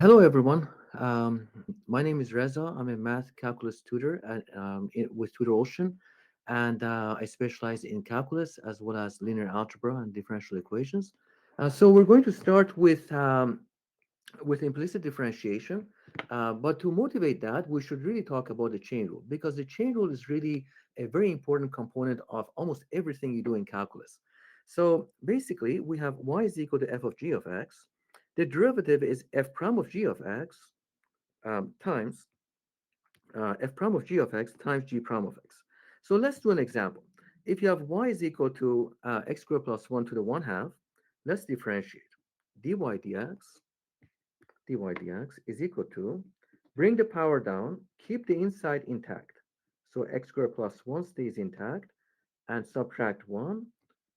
Hello, everyone. My name is Reza. I'm a math calculus tutor with TutorOcean, and I specialize in calculus as well as linear algebra and differential equations. So we're going to start with implicit differentiation, but to motivate that, we should really talk about the chain rule because the chain rule is really a very important component of almost everything you do in calculus. So basically, we have y is equal to f of g of x. The derivative is f prime of g of x times f prime of g of x times g prime of x. So let's do an example. If you have y is equal to x squared plus 1 to the 1 half, let's differentiate. dy dx is equal to, bring the power down, keep the inside intact. So x squared plus 1 stays intact, and subtract 1.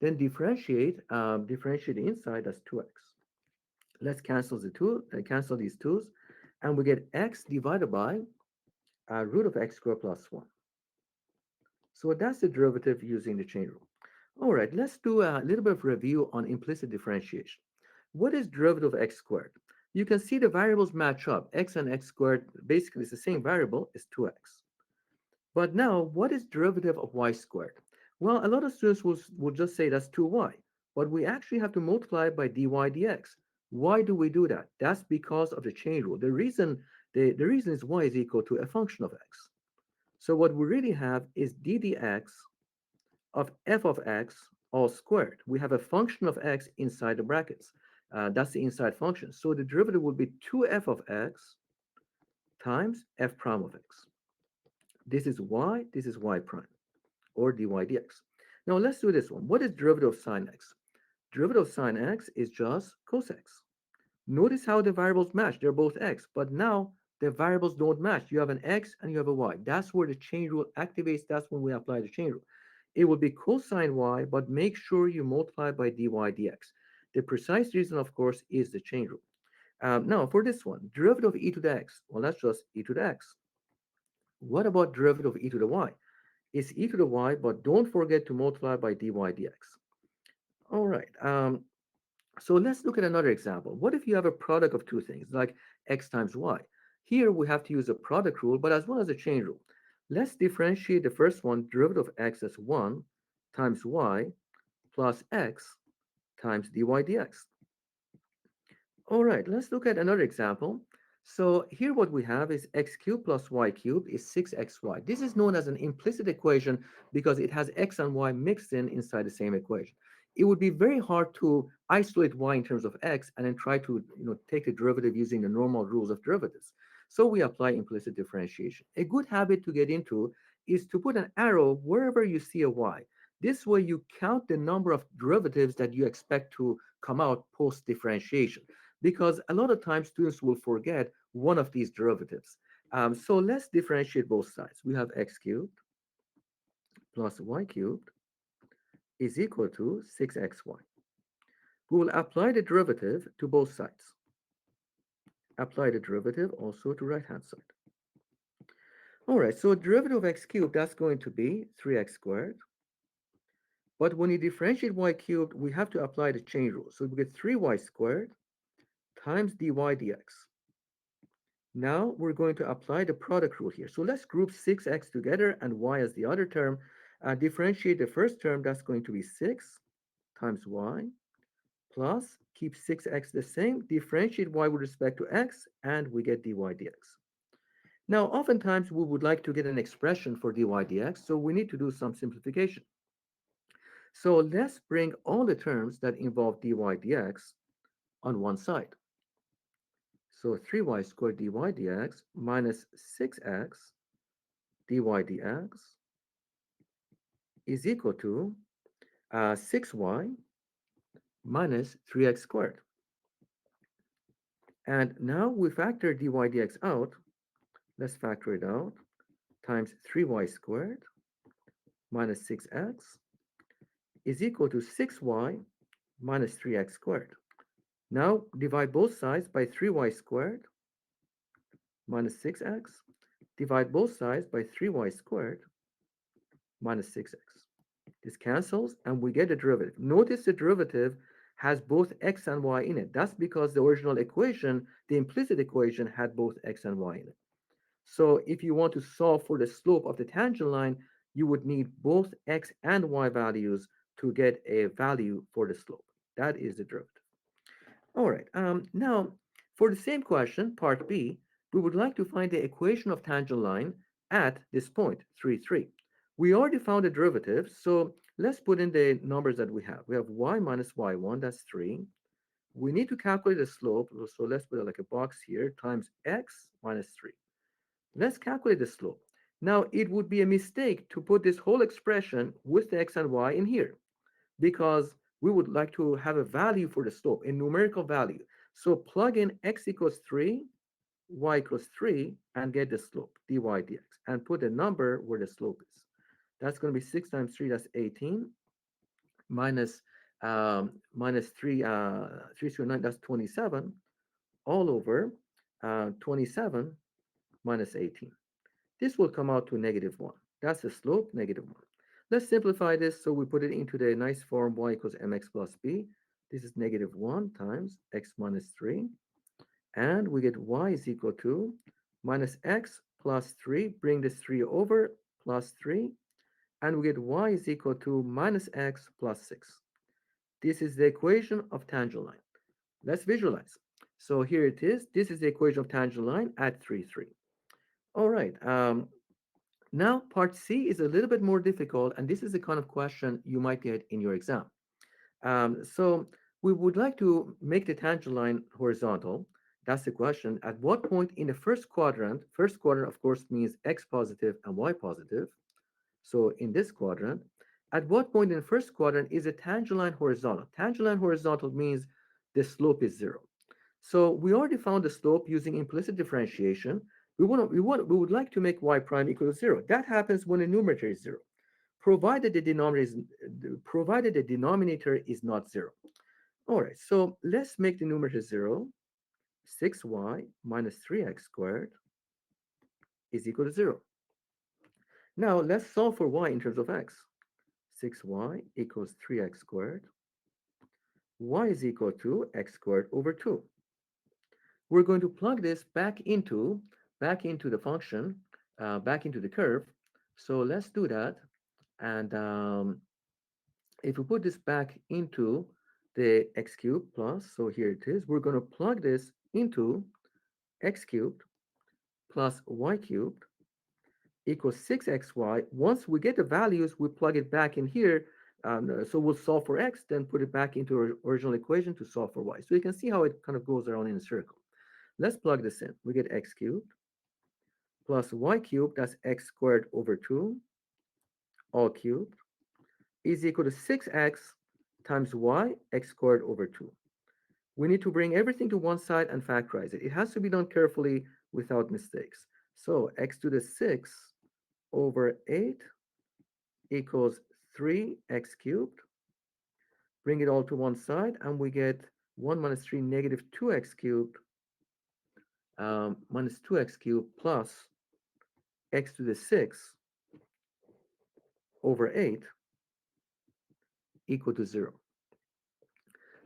Then differentiate the inside as 2x. Let's cancel these 2's, and we get x divided by root of x squared plus 1. So that's the derivative using the chain rule. All right, let's do a little bit of review on implicit differentiation. What is derivative of x squared? You can see the variables match up. X and x squared basically is the same variable, is 2x. But now, what is derivative of y squared? Well, a lot of students will just say that's 2y, but we actually have to multiply it by dy dx. Why do we do that? That's because of the chain rule. The reason is y is equal to a function of x. So what we really have is d dx of f of x all squared. We have a function of x inside the brackets. That's the inside function. So the derivative would be 2f of x times f prime of x. This is y prime, or dy dx. Now let's do this one. What is derivative of sine x? Derivative of sine x is just cos x. Notice how the variables match. They're both x, but now the variables don't match. You have an x and you have a y. That's where the chain rule activates. That's when we apply the chain rule. It will be cosine y, but make sure you multiply by dy dx. The precise reason, of course, is the chain rule. Now, for this one, derivative of e to the x. Well, that's just e to the x. What about derivative of e to the y? It's e to the y, but don't forget to multiply by dy dx. All right. So let's look at another example. What if you have a product of two things, like x times y? Here we have to use a product rule, but as well as a chain rule. Let's differentiate the first one, derivative of x as 1 times y plus x times dy dx. All right, let's look at another example. So here what we have is x cubed plus y cubed is 6xy. This is known as an implicit equation because it has x and y mixed in inside the same equation. It would be very hard to isolate y in terms of x and then try to take the derivative using the normal rules of derivatives. So we apply implicit differentiation. A good habit to get into is to put an arrow wherever you see a y. This way you count the number of derivatives that you expect to come out post differentiation, because a lot of times students will forget one of these derivatives. So let's differentiate both sides. We have x cubed plus y cubed is equal to 6xy. We will apply the derivative to both sides. Apply the derivative also to right-hand side. All right, so derivative of x cubed, that's going to be 3x squared. But when you differentiate y cubed, we have to apply the chain rule. So we get 3y squared times dy dx. Now we're going to apply the product rule here. So let's group 6x together and y as the other term. Differentiate the first term, that's going to be 6 times y plus, keep 6x the same, differentiate y with respect to x, and we get dy dx. Now, oftentimes we would like to get an expression for dy dx, so we need to do some simplification. So let's bring all the terms that involve dy dx on one side. So 3y squared dy dx minus 6x dy dx is equal to 6y minus 3x squared. And now we factor dy dx out. Let's factor it out. Times 3y squared minus 6x is equal to 6y minus 3x squared. Now divide both sides by 3y squared minus 6x. Divide both sides by 3y squared minus 6x. This cancels and we get a derivative. Notice the derivative has both x and y in it. That's because the original equation, the implicit equation, had both x and y in it. So if you want to solve for the slope of the tangent line, you would need both x and y values to get a value for the slope. That is the derivative. All right. Now, for the same question, part B, we would like to find the equation of tangent line at this point, 3, 3. We already found the derivative, so let's put in the numbers that we have. We have y minus y1, that's 3. We need to calculate the slope, so let's put it like a box here, times x minus 3. Let's calculate the slope. Now, it would be a mistake to put this whole expression with the x and y in here because we would like to have a value for the slope, a numerical value. So plug in x equals 3, y equals 3, and get the slope, dy dx, and put a number where the slope is. That's going to be 6 times 3, that's 18, minus, minus 3, 3 through 9, that's 27, all over 27 minus 18. This will come out to negative 1. That's the slope, negative 1. Let's simplify this so we put it into the nice form y equals mx plus b. This is negative 1 times x minus 3. And we get y is equal to minus x plus 3. Bring this 3 over, plus 3. And we get y is equal to minus x plus 6. This is the equation of tangent line. Let's visualize. So here it is. This is the equation of tangent line at 3, 3. All right. Now, part C is a little bit more difficult, and this is the kind of question you might get in your exam. So we would like to make the tangent line horizontal. That's the question. At what point in the first quadrant, of course, means x positive and y positive. So in this quadrant, at what point in the first quadrant is a tangent line horizontal? Tangent line horizontal means the slope is 0. So we already found the slope using implicit differentiation. We would like to make y prime equal to 0. That happens when the numerator is 0, provided the denominator is not 0. All right, so let's make the numerator 0. 6y minus 3x squared is equal to 0. Now let's solve for y in terms of x. 6y equals 3x squared. Y is equal to x squared over 2. We're going to plug this back into the function, back into the curve. So let's do that. And if we put this back into the x cubed plus, so here it is, we're going to plug this into x cubed plus y cubed equals 6xy. Once we get the values, we plug it back in here. So we'll solve for x, then put it back into our original equation to solve for y. So you can see how it kind of goes around in a circle. Let's plug this in. We get x cubed plus y cubed, that's x squared over 2, all cubed, is equal to 6x times y, x squared over 2. We need to bring everything to one side and factorize it. It has to be done carefully without mistakes. So x to the 6 over 8 equals 3x cubed. Bring it all to one side, and we get 1 minus 3, negative 2x cubed, minus 2x cubed plus x to the 6 over 8 equal to 0.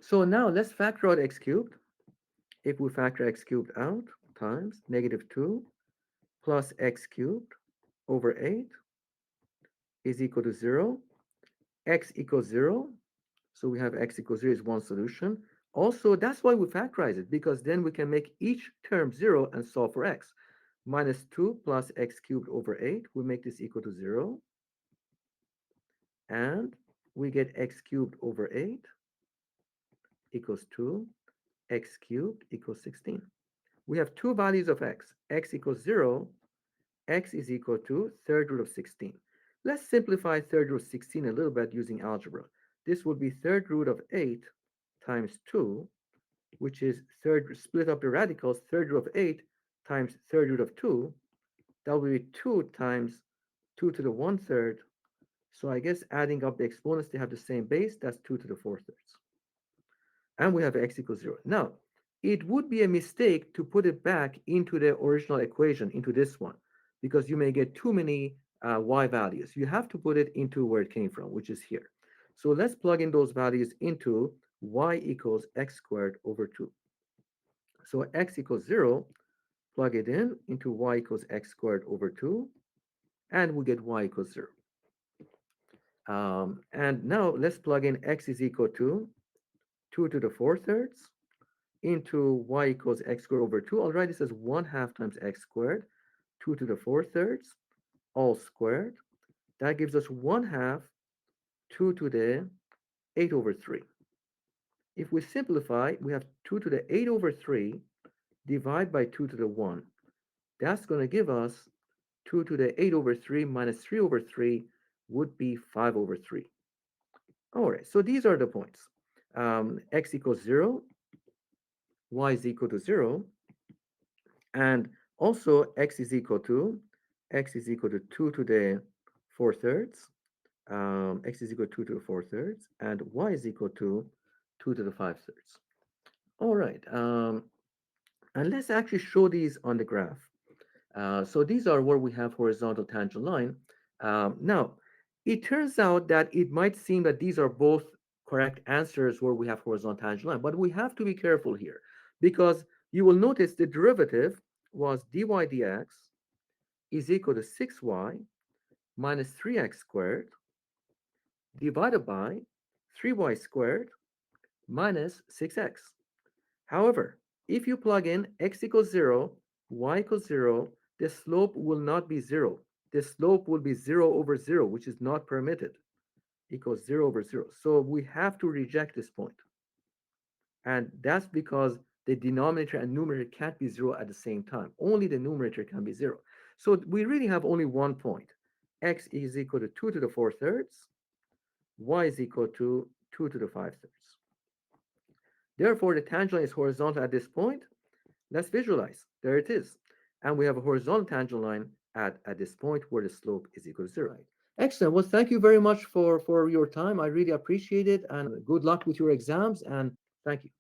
So now let's factor out x cubed. If we factor x cubed out, times negative 2 plus x cubed over 8 is equal to 0. X equals 0. So we have x equals 0 is one solution. Also, that's why we factorize it, because then we can make each term 0 and solve for x. Minus 2 plus x cubed over 8, we make this equal to 0. And we get x cubed over 8 equals 2. X cubed equals 16. We have two values of x equals 0, x is equal to third root of 16. Let's simplify third root of 16 a little bit using algebra. This would be third root of 8 times 2, which is split up the radicals, third root of 8 times third root of 2. That will be 2 times 2 to the 1/3. So I guess adding up the exponents, they have the same base. That's 2 to the 4/3. And we have x equals 0. Now, it would be a mistake to put it back into the original equation, into this one, because you may get too many y values. You have to put it into where it came from, which is here. So let's plug in those values into y equals x squared over 2. So x equals 0, plug it in into y equals x squared over 2, and we get y equals 0. And now let's plug in x is equal to 2 to the 4 thirds into y equals x squared over 2. All right, this is 1 half times x squared, 2 to the 4 thirds, all squared. That gives us 1 half 2 to the 8 over 3. If we simplify, we have 2 to the 8 over 3 divide by 2 to the 1. That's going to give us 2 to the 8 over 3 minus 3 over 3 would be 5 over 3. All right, so these are the points. X equals 0, y is equal to 0, and also x is equal to 2 to the 4 thirds, x is equal to 2 to the 4 thirds, and y is equal to 2 to the 5 thirds. All right, and let's actually show these on the graph. So these are where we have horizontal tangent line. Now, it turns out that it might seem that these are both correct answers where we have horizontal tangent line, but we have to be careful here because you will notice the derivative was dy dx is equal to 6y minus 3x squared divided by 3y squared minus 6x. However, if you plug in x equals 0, y equals 0, the slope will not be 0. The slope will be 0 over 0, which is not permitted, equals 0 over 0. So we have to reject this point. And that's because the denominator and numerator can't be 0 at the same time. Only the numerator can be 0. So we really have only one point. X is equal to 2 to the 4 thirds. Y is equal to 2 to the 5 thirds. Therefore, the tangent line is horizontal at this point. Let's visualize. There it is. And we have a horizontal tangent line at this point where the slope is equal to 0. Right. Excellent. Well, thank you very much for your time. I really appreciate it. And good luck with your exams. And thank you.